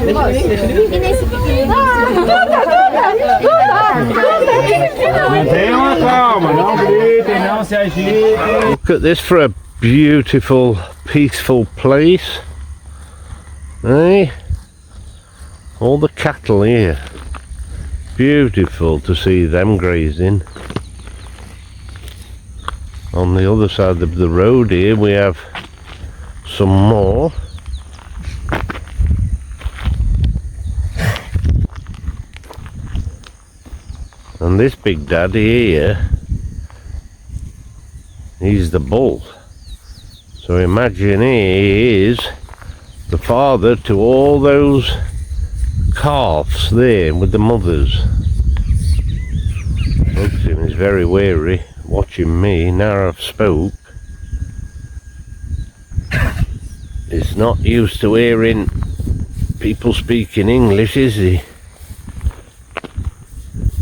Look at this for a beautiful, peaceful place. Eh? All the cattle here. Beautiful to see them grazing. On the other side of the road here we have some more. And this big daddy here, he's the bull. So imagine he is the father to all those calves there with the mothers. Looks him, he's very wary, watching me. Now I've spoke, he's not used to hearing people speaking English, is he?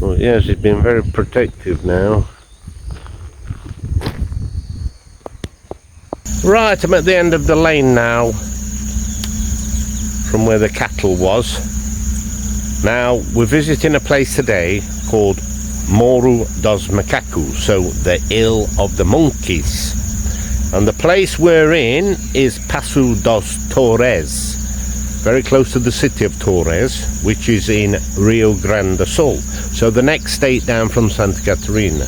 Well, yes, he's been very protective now. Right, I'm at the end of the lane now, from where the cattle was. Now, we're visiting a place today called Morro dos Macacos, so the Hill of the Monkeys. And the place we're in is Passo de Torres, very close to the city of Torres, which is in Rio Grande do Sul. So the next state down from Santa Catarina.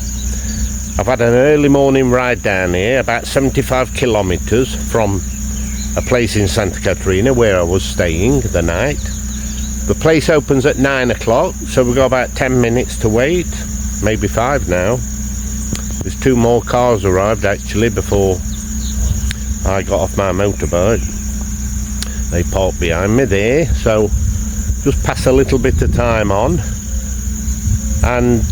I've had an early morning ride down here, about 75 kilometers from a place in Santa Catarina where I was staying the night. The place opens at 9 o'clock, so we've got about 10 minutes to wait, maybe 5 now. There's 2 more cars arrived actually before I got off my motorbike. They parked behind me there, so just pass a little bit of time on and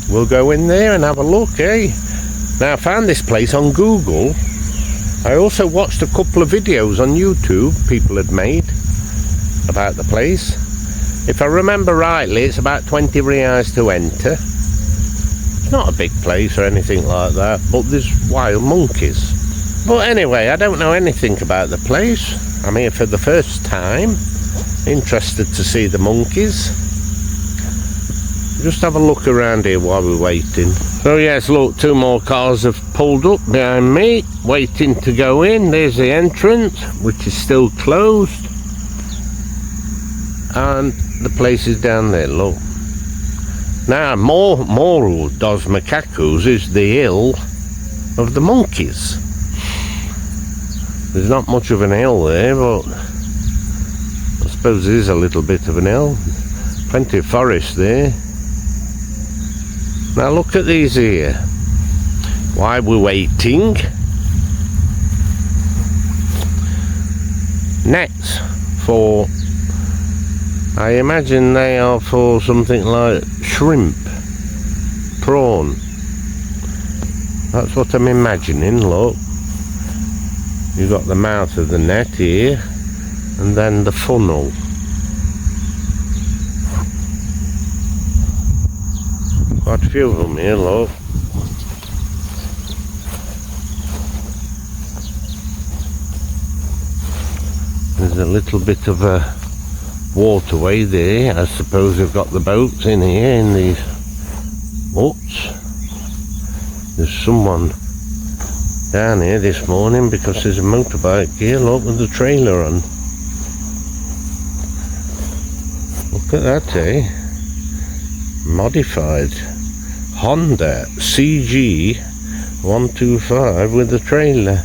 we'll go in there and have a look, eh? Now, I found this place on Google. I also watched a couple of videos on YouTube people had made about the place. If I remember rightly, it's about 20 reais to enter. It's not a big place or anything like that, but there's wild monkeys. But anyway, I don't know anything about the place. I'm here for the first time, interested to see the monkeys. Just have a look around here while we're waiting. So yes, look, 2 more cars have pulled up behind me, waiting to go in. There's the entrance, which is still closed. And the place is down there, look. Now, Morro dos Macacos is the hill of the monkeys. There's not much of an hill there, but I suppose there is a little bit of an hill. Plenty of forest there. Now look at these here. While we're waiting, nets for, I imagine they are for something like shrimp, prawn. That's what I'm imagining, look. You've got the mouth of the net here, and then the funnel. Quite a few of them here, look. There's a little bit of a waterway there. I suppose they've got the boats in here in these huts. There's someone down here this morning because there's a motorbike here, look, with the trailer on. Look at that, eh? Modified Honda CG 125 with the trailer.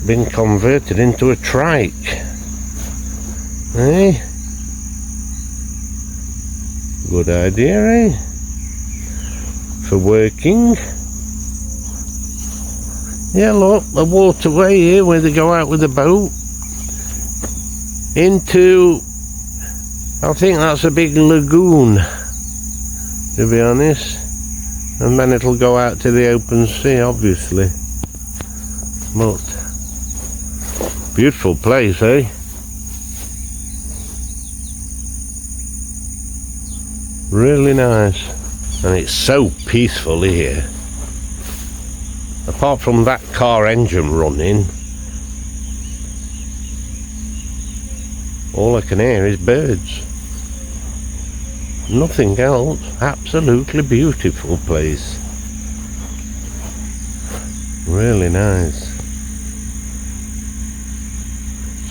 Been converted into a trike. Eh? Good idea, eh? For working. Yeah, look, a waterway here where they go out with a boat into, I think that's a big lagoon, to be honest, and then it'll go out to the open sea, obviously. But beautiful place, eh? Really nice, and it's so peaceful here. Apart from that car engine running, All I can hear is birds. Nothing else. Absolutely beautiful place. Really nice.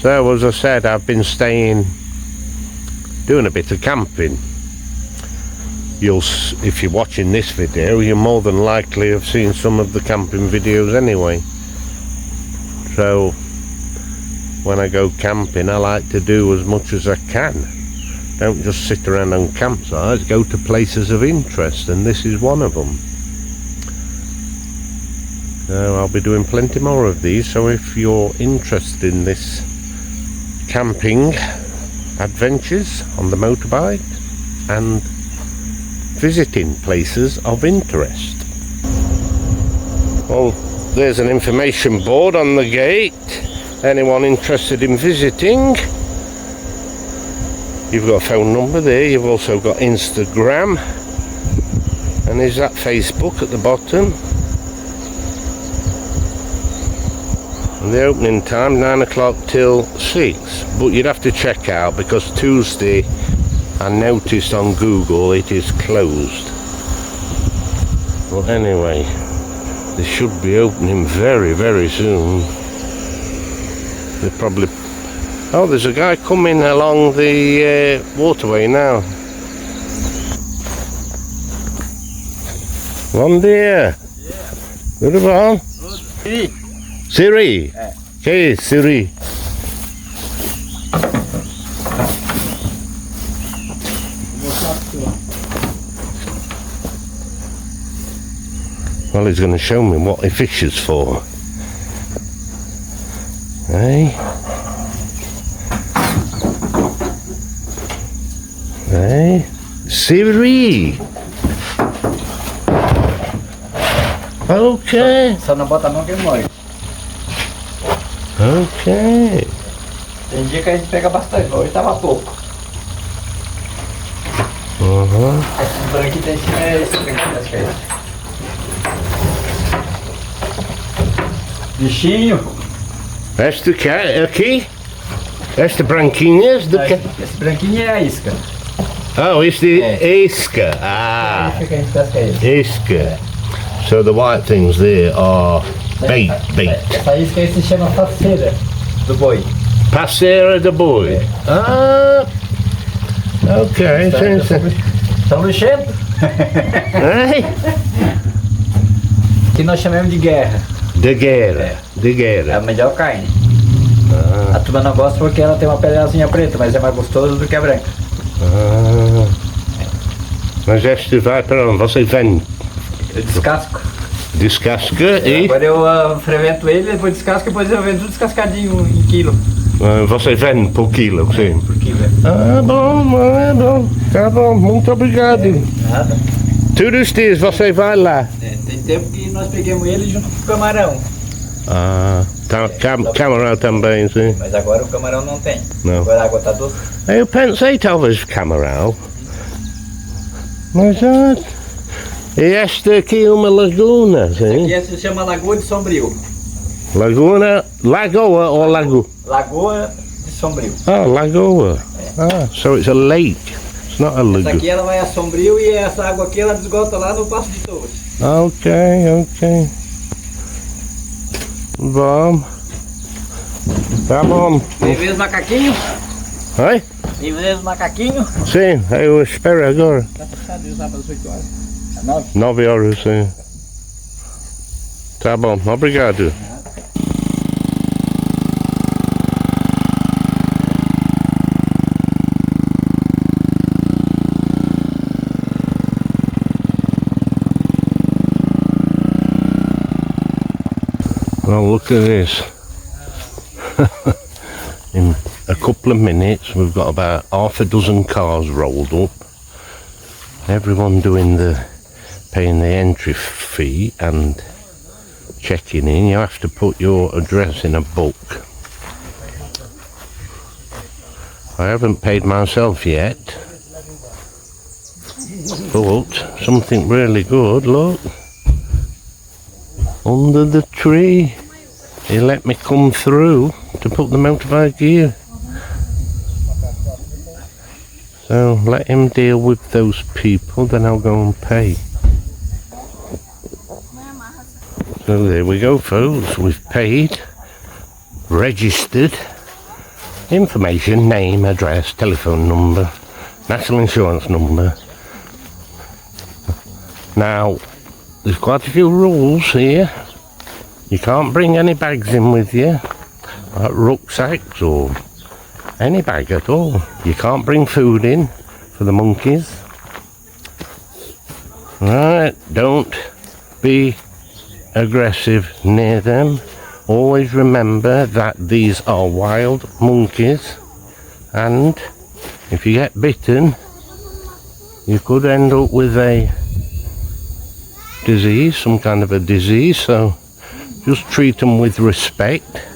So as I said, I've been doing a bit of camping. If you're watching this video, you more than likely have seen some of the camping videos anyway. So when I go camping, I like to do as much as I can. Don't just sit around on campsites, go to places of interest, and this is one of them. So I'll be doing plenty more of these, so if you're interested in this camping adventures on the motorbike and visiting places of interest. Well, there's an information board on the gate. Anyone interested in visiting? You've got a phone number there. You've also got Instagram, and there's that Facebook at the bottom. And the opening time 9 o'clock till 6, but you'd have to check out because Tuesday I noticed on Google it is closed. But anyway, they should be opening very, very soon. They probably... Oh, there's a guy coming along the waterway now. Bom dia. Tudo bom? Siri. Que é Siri? Well, he's going to show me what he fishes for. Hey? Hey? Siri! Okay. Só não bota a mão que ele morre. Okay. Tem dia que a gente pega bastante, hoje tava pouco. Esse branquinho tem cima é esse branquinho, acho que é esse. Bichinho. Este aqui? Este branquinho é este? Esse branquinho é a isca. Oh, este é isca. Ah, Esse que a gente pesca é esse. isca. So the white things there are bait. Essa isca aí se chama parceira do boi. Parceira do boi. Ah, ok. Estão lixando. Hey? Que nós chamamos de guerra. De guerra. É. De É guerra. a melhor carne. A turma não gosta porque ela tem uma pelezinha preta, mas é mais gostoso do que a branca. Ah. Mas este vai para onde? Você vende? Eu descasco. Descasca e... Agora eu fervento ele, depois descasco e depois eu vendo tudo descascadinho em quilo. Você vende por quilo, sim? Por quilo. Ah, bom, é bom. Tá bom, muito obrigado. Nada. Todos os dias você vai lá? Tem tempo que nós pegamos ele junto com o camarão. Ah, camarão também, sim. Mas agora o camarão não tem. Não. Agora a água está doce. Eu pensei talvez camarão. Mas e esta aqui é uma laguna, sim? Aqui se chama Lagoa de Sombrio. Lagoa ou lago? Lagoa de Sombrio. Ah, lagoa. Ah, so it's a lake. It's not a Essa lagoon. aqui ela vai a Sombrio e essa água aqui ela desgota lá no Passo de Torres. Ok. Bom. Tá bom. Tem vez macaquinho? Oi? Tem vez macaquinho? Sim, eu espero agora. Tá fechado de usar para as 8 horas. É 9? 9 horas, sim. Tá bom, obrigado. Well, look at this. In a couple of minutes, we've got about half a dozen cars rolled up. Everyone paying the entry fee and checking in. You have to put your address in a book. I haven't paid myself yet. But something really good, look. Under the tree. He let me come through to put the motorbike here. So let him deal with those people, then I'll go and pay. So there we go, folks. We've paid, registered, information, name, address, telephone number, national insurance number. Now, there's quite a few rules here. You can't bring any bags in with you, like rucksacks or any bag at all. You can't bring food in for the monkeys. Right, don't be aggressive near them. Always remember that these are wild monkeys, and if you get bitten, you could end up with a disease, some kind of a disease, so just treat them with respect.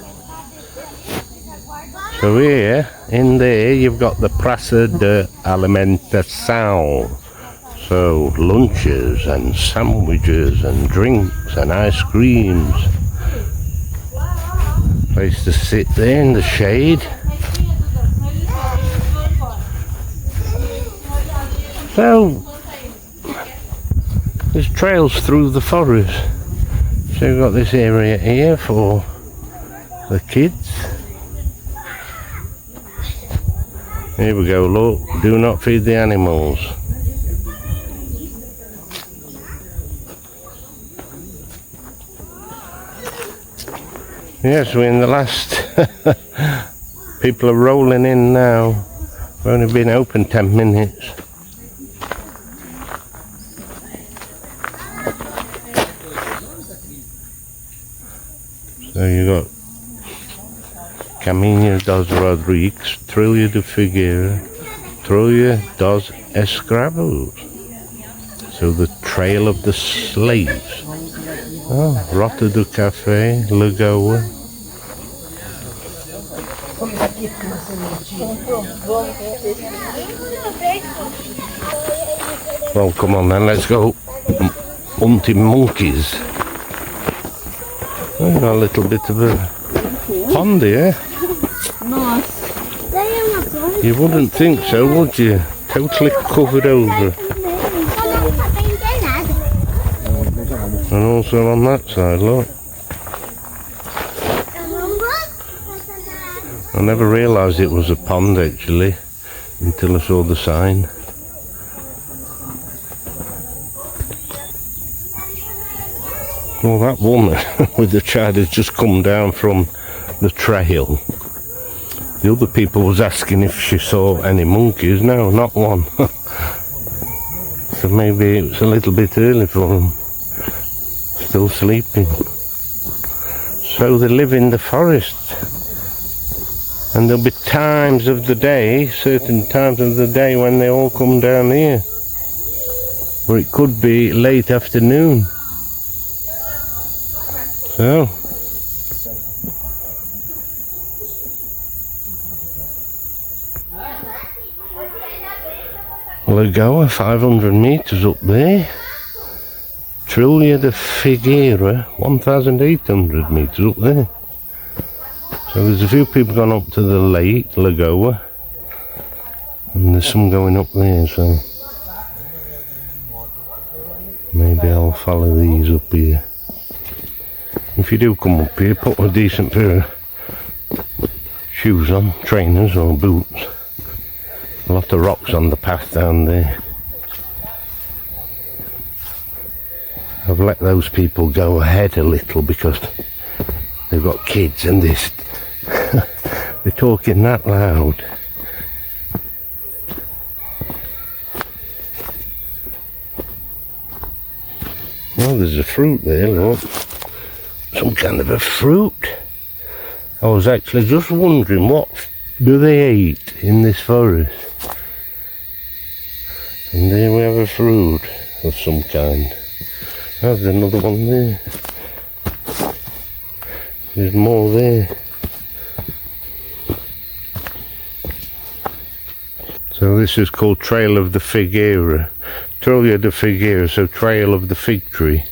So here, in there, you've got the Passo de Alimentação. So lunches and sandwiches and drinks and ice creams. Place to sit there in the shade. So there's trails through the forest. So you've got this area here for the kids. Here we go, look, do not feed the animals. Yes, we're in the last. People are rolling in now. We've only been open 10 minutes. So you got Caminho dos Rodrigues, Trilha de Figueira, Trilha dos Escravos. So the Trail of the Slaves. Oh, Rota do Café, Lagoa. Well, come on then, let's go hunting monkeys. Oh, got a little bit of a pond here. You wouldn't think so, would you? Totally covered over. And also on that side, look. I never realised it was a pond actually until I saw the sign. Well, that woman with the child has just come down from the trail. The other people was asking if she saw any monkeys. No, not one. So maybe it's a little bit early for them. Still sleeping. So they live in the forest. And there'll be times of the day, certain times of the day when they all come down here. Or it could be late afternoon. So, Lagoa, 500 metres up there. Trilha de Figueira, 1,800 metres up there. So there's a few people gone up to the lake, Lagoa, and there's some going up there, so maybe I'll follow these up here. If you do come up here, put a decent pair of shoes on, trainers or boots. A lot of rocks on the path down there. I've let those people go ahead a little because they've got kids and they're talking that loud. Well, there's a fruit there, look. Some kind of a fruit. I was actually just wondering, what do they eat in this forest? And there we have a fruit of some kind. There's another one there. There's more there. So this is called Trail of the Figueira. Trilha de Figueira, so Trail of the Fig Tree.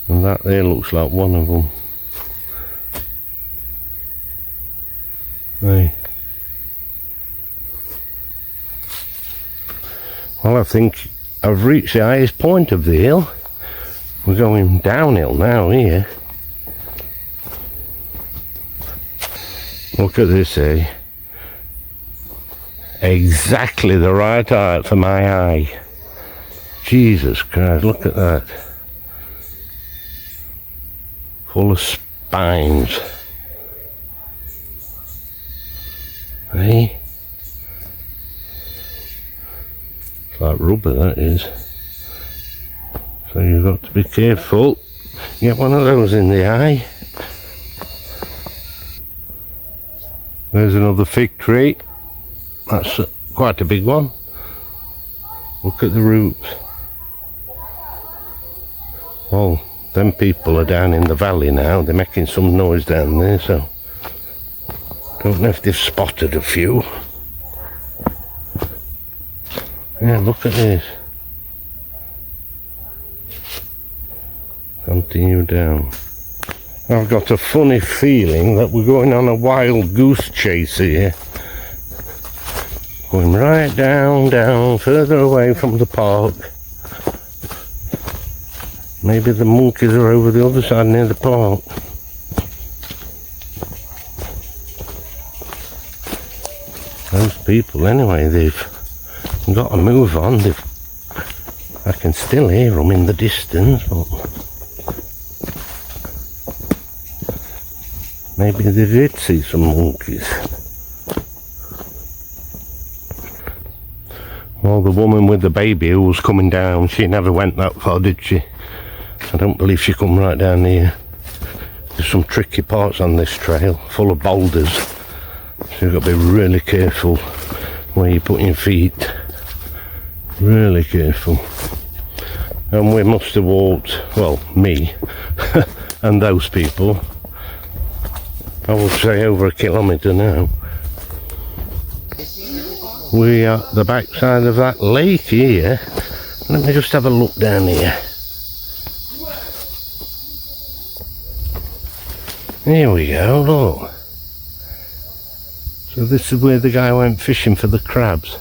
And that there looks like one of them. Hey. Well, I think I've reached the highest point of the hill. We're going downhill now here. Look at this, eh? Exactly the right height for my eye. Jesus Christ, look at that. Full of spines. Hey? It's like rubber, that is. So you've got to be careful. Get one of those in the eye. There's another fig tree. That's quite a big one. Look at the roots. Well, them people are down in the valley now. They're making some noise down there, so don't know if they've spotted a few. Yeah, look at this. Continue down. I've got a funny feeling that we're going on a wild goose chase here. Going right down, further away from the park. Maybe the monkeys are over the other side near the park. Those people, anyway, they've got to move on. I can still hear them in the distance, but maybe they did see some monkeys. Well, the woman with the baby who was coming down, she never went that far, did she? I don't believe she come right down here. There's some tricky parts on this trail, full of boulders. So you've got to be really careful where you put your feet. Really careful. And we must have walked, well, me and those people, I would say over 1 kilometre now. We are at the backside of that lake here. Let me just have a look down here. Here we go, look. So this is where the guy went fishing for the crabs.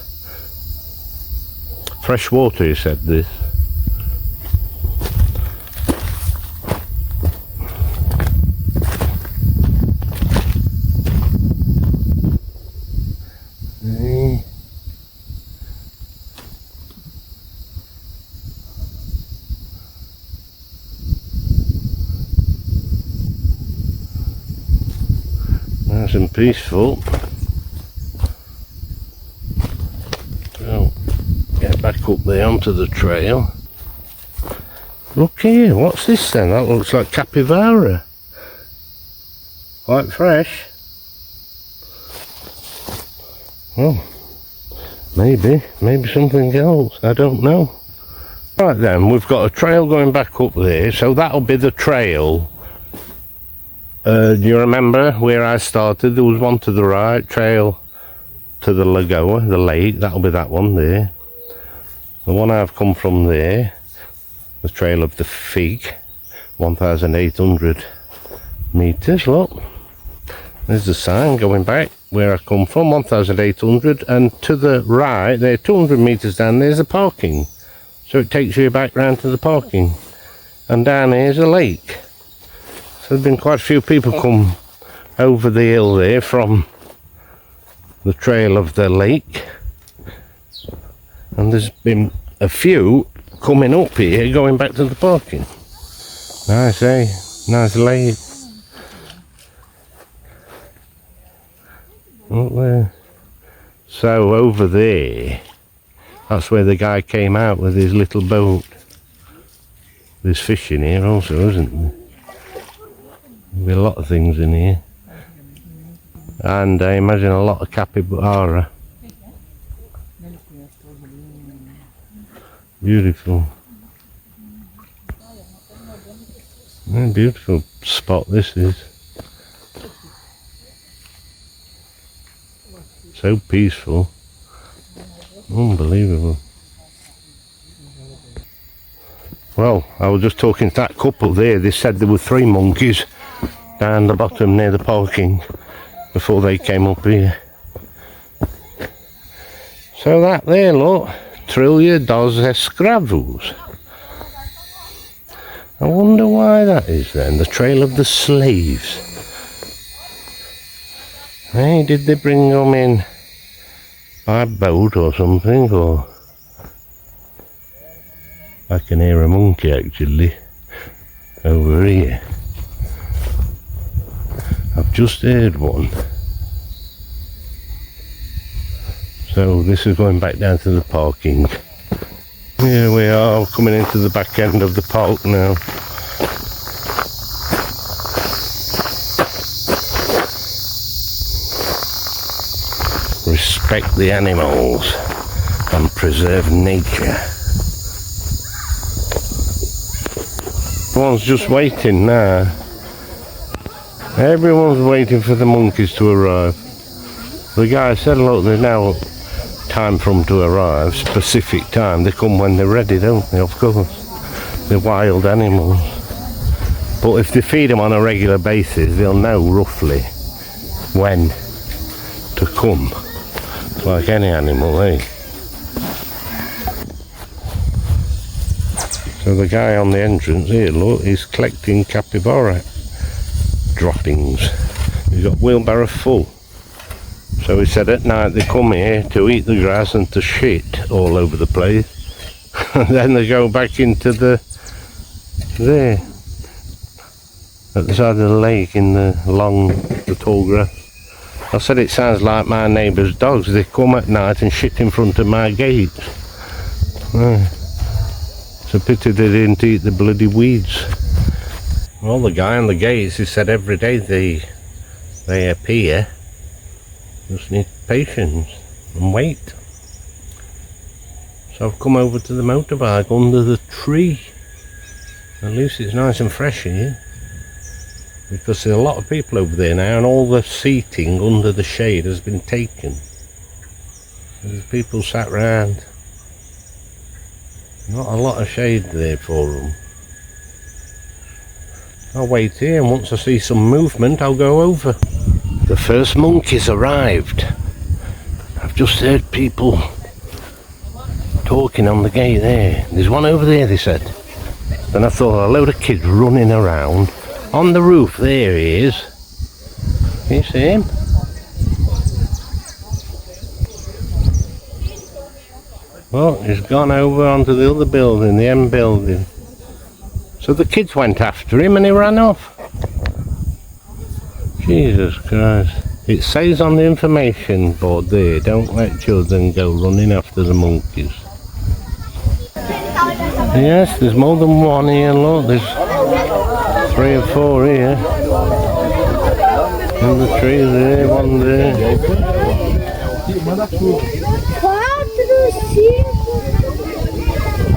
Fresh water, he said this. Nice and peaceful. So, get back up there onto the trail. Look here, what's this then? That looks like capybara. Quite fresh. Well, maybe something else, I don't know. Right then, we've got a trail going back up there, so that'll be the trail. Do you remember where I started? There was one to the right, trail to the lagoa, the lake, that'll be that one there. The one I've come from there, the trail of the fig, 1,800 metres, look. There's the sign going back where I come from, 1,800, and to the right, there, 200 metres down, there's the parking. So it takes you back round to the parking. And down here's a lake. So there's been quite a few people come over the hill there from the trail of the lake. And there's been a few coming up here, going back to the parking. Nice, eh? Nice lake. Up there. So over there, that's where the guy came out with his little boat. There's fish in here also, isn't there? There'll be a lot of things in here. And I imagine a lot of capybara. Beautiful. Yeah, beautiful spot this is. So peaceful. Unbelievable. Well, I was just talking to that couple there. They said there were 3 monkeys down the bottom near the parking before they came up here. So that there, look, Trilha dos Escravos. I wonder why that is then, the trail of the slaves. Hey, did they bring them in by boat or something, or... I can hear a monkey actually, over here. I've just heard one. So this is going back down to the parking. Here we are, coming into the back end of the park now. Respect the animals and preserve nature. Everyone's just waiting now. Everyone's waiting for the monkeys to arrive. The guy said, look, there's now time for them to arrive, specific time. They come when they're ready, don't they? Of course. They're wild animals. But if they feed them on a regular basis, they'll know roughly when to come. It's like any animal, eh? So the guy on the entrance here, look, he's collecting capybara droppings. He's got a wheelbarrow full. So he said at night they come here to eat the grass and to shit all over the place. And then they go back into there, at the side of the lake in the tall grass. I said it sounds like my neighbour's dogs. They come at night and shit in front of my gate. It's a pity they didn't eat the bloody weeds. Well, the guy on the gates, he said every day they appear. Just need patience and wait. So I've come over to the motorbike under the tree. At least it's nice and fresh here. Because there's a lot of people over there now and all the seating under the shade has been taken. There's people sat round. Not a lot of shade there for them. I'll wait here and once I see some movement I'll go over. The first monkeys arrived. I've just heard people talking on the gate there. There's one over there, they said. Then I thought a load of kids running around. On the roof, there he is. Can you see him? Well, he's gone over onto the other building, the M building. So the kids went after him and he ran off. Jesus Christ. It says on the information board there, don't let children go running after the monkeys. Yes, there's more than one here, look, there's 3 or 4 here. And the tree there, one there. 4, 5.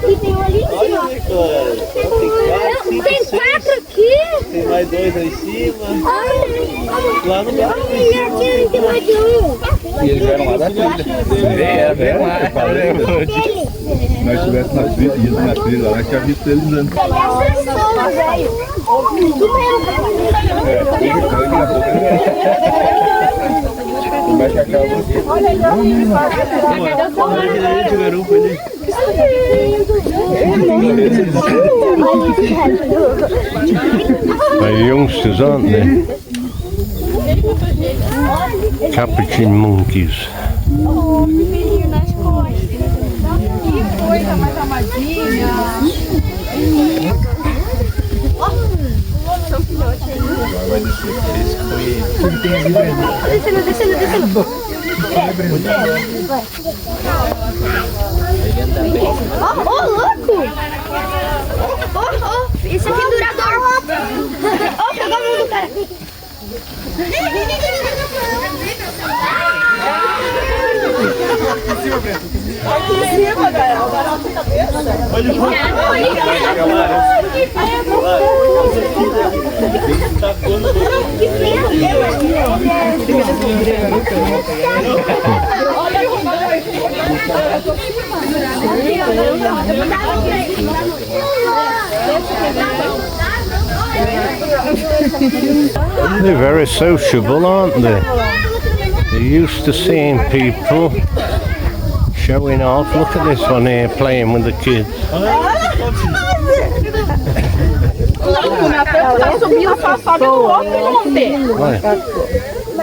E tem um ali em cima. Tem 4 aqui. Tem mais 2 lá em cima. Lá no meio. Olha, tem mais de um. E eles vieram lá da trilha. Vem lá. Se nós estivéssemos na trilha, ido na trilha lá, tinha visto eles andando. Como é que acaba aqui? Olha de garupa ali. They're youngsters, aren't they? Capuchin monkeys. Que coisa mais amadinha. São filhotes aí. Vai descer. Esse foi... Descendo. Ó, louco! Ó, esse é pendurador. Ó, pegou a mão do cara. Aqui em cima, galera. O varal de cabeça. Olha o They're very sociable, aren't they? They're used to seeing people Showing off. Look at this one here playing with the kids. Tá subindo pra sobe do outro monte.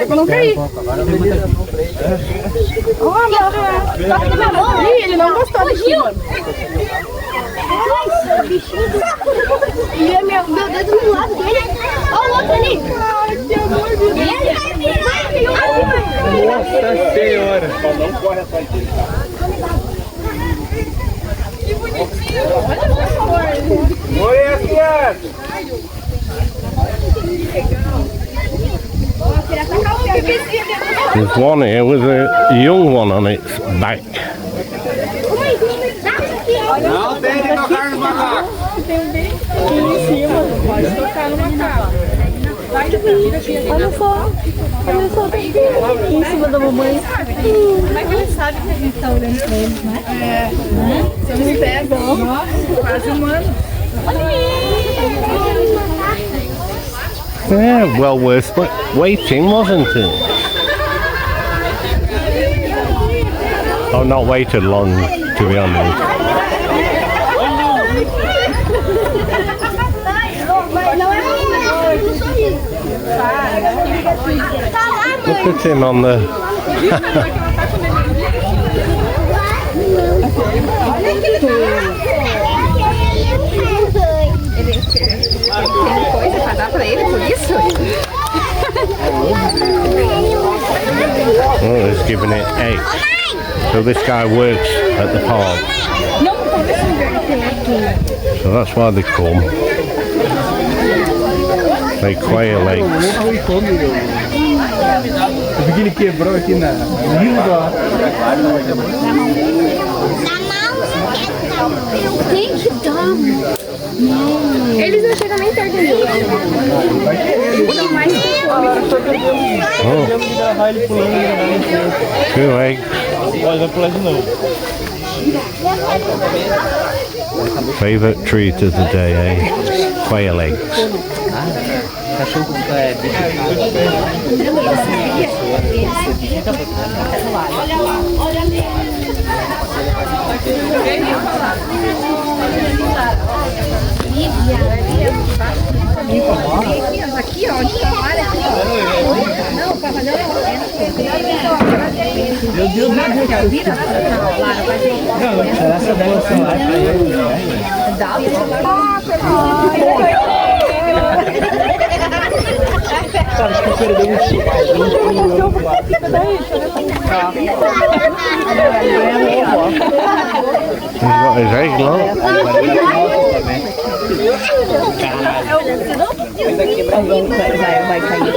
Não caí. Olha, Ih, ele não gostou de cima. E meu dedo no lado dele. Olha o outro ali. Ai, que amor de Deus. Nossa Senhora. Só não corre atrás dele. Que bonitinho. Olha só. Oi, criança. There's one here with a young one on its back. Não tem que tocar no macaco. Tem um bem em cima. Pode tocar no macaco. Vai, Olha só, tá aqui em cima da mamãe. Como é que eles sabem que a gente tá olhando pra eles, né? São os pés, nossa, quase humano. Yeah, well worth waiting, wasn't it? Oh, not waited long, to be honest. Look at him on the... Tem coisa pra dar pra ele, por isso? Oh, he's giving it eggs. So this guy works at the park. So that's why they come. They quail eggs. O biquíni quebrou aqui na língua. Tem que dar. Eles não chegam nem perto dele. São mais Oh, two eggs. Vai pular de novo. Favorite treat of the day, eh? Quail eggs. Cachorro é bicho. aqui, ó, onde tá a malha. Não, pra fazer o Meu Deus, meu Deus. vira lá. Essa daí é o celular pra ele. Cara, acho que eu perdi um chip. He's got his egg, look. Vai cair.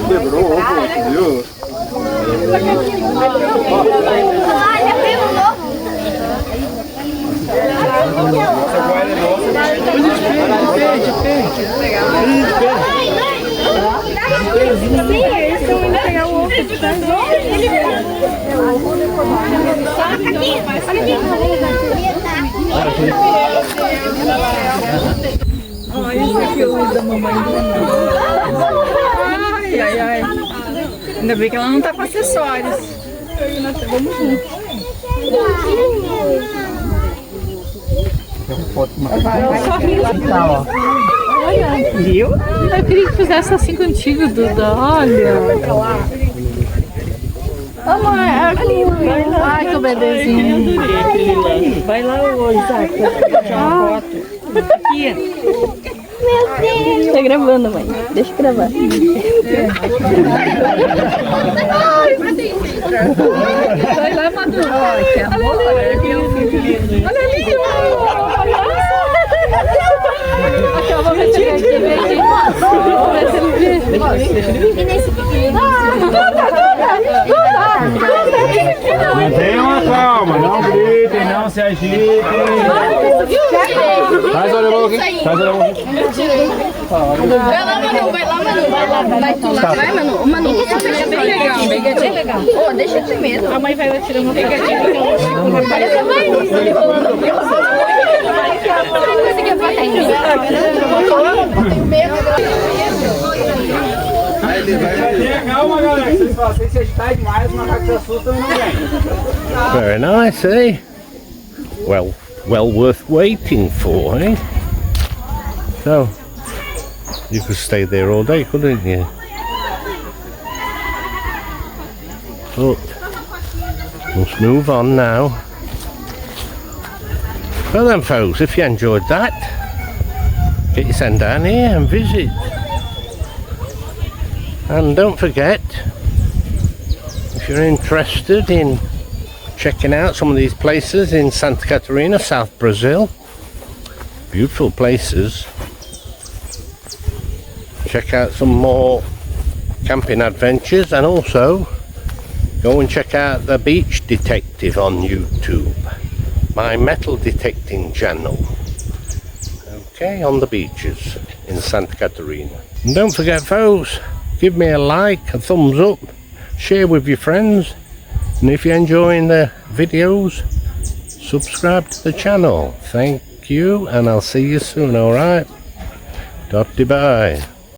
Quebrou o ovo, viu? Eles estão indo pegar o ovo. Olha isso aqui, o da mamãe. Ai, ai, ai. Ainda bem que ela não tá com acessórios. Vamos juntos. Viu? Eu queria que fizesse assim contigo, Duda. Olha. Ai, que bebezinho. Vai lá, Isaac, pra tirar uma foto. Aqui. Meu Deus. Tá gravando, mãe. Deixa eu gravar. Vai lá, Madu. Olha que amor. Olha ali, Aquela vou ver se ele aqui, vem aqui. Vou ver se ele vê. E nesse pequeno. Mantenham a calma, não gritem, não se agitem. Faz olha a boca aqui. Faz olha a boca aqui. Vai lá, Manu. Vai tu lá. Vai, Manu. Manu, isso é bem legal. Bem legal. Ô, deixa de medo. A mãe vai lá tirando uma pegadinha. Olha essa mãe. Ele falando. Não conseguia botar em mim. Calma, galera. Se agitar demais, os macacos se assustam e não vem. Very nice, eh? Well worth waiting for, eh? So, you could stay there all day, couldn't you? But, let's move on now. Well then folks, if you enjoyed that, get your send down here and visit. And don't forget, if you're interested in checking out some of these places in Santa Catarina, South Brazil, beautiful places, check out some more camping adventures, and also go and check out the Beach Detective on YouTube, my metal detecting channel. Okay, on the beaches in Santa Catarina. And don't forget folks, give me a like, a thumbs up, share with your friends, and if you're enjoying the videos, subscribe to the channel. Thank you, and I'll see you soon, alright? Bye.